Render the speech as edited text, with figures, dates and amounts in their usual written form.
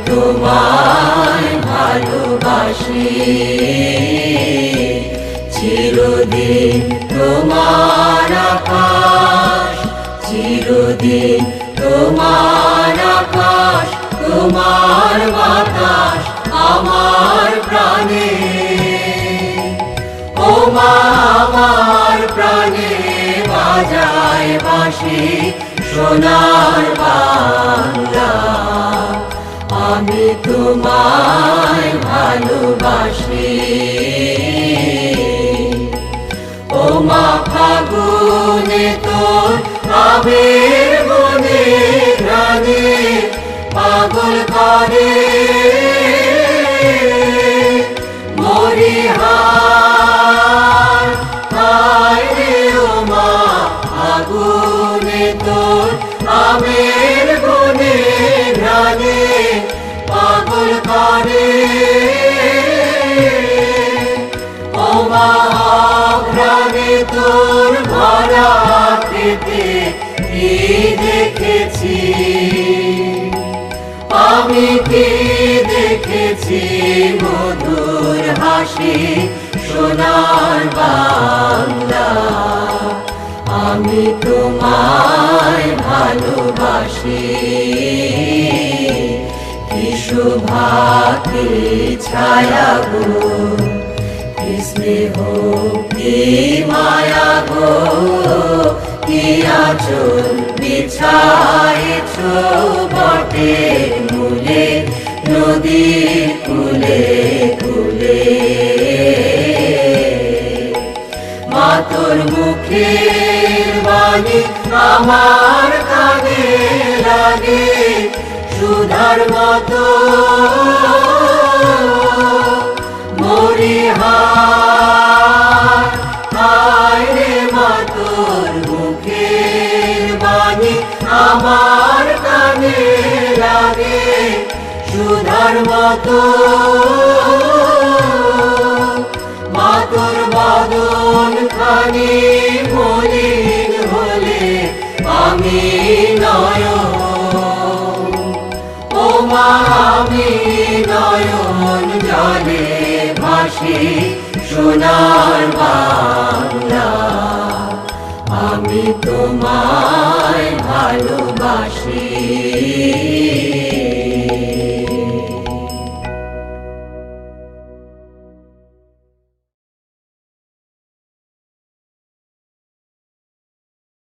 তোমায় ভালোবাসি, চিরদিন তোমার আকাশ, চিরদিন তোমার আকাশ, তোমার বাতাস আমার প্রাণে। ও মা আমার প্রাণে বাজায় বাঁশি সোনার বাংলা, আমি তোমায় ভালোবাসি। ও মা ফাগুনে তোর আবির বনে ঘ্রাণে পাগল করে মরিহার, হায় রে ও মা ফাগুনে তোর আবির বনে ঘ্রাণে পাগল করে। ও মা ঘ্রাণে তোর ভরা খেতে কি দেখেছি, আমি কি দেখেছি মধুর হাসি সোনার বাংলা, আমি তোমায় ভালোবাসি। কি শোভা কি ছায়া গো, কি স্নেহ কি মায়া গো, কি আঁচল বিছায়েছ বটের মূলে নদীর কূলে কূলে। মা তোর মুখের বাণী আমার কানে লাগে সুধার মতো মরিহার, হায় রে মা তোর মুখের বাণী আমার কানে লাগে সুধার মতো। মা তোর বদন খানি মলিন হলে আমি নয়ন, ও মা আমি নয়ন জলে ভাসি সোনার বাংলা, আমি তোমায় ভালোবাসি।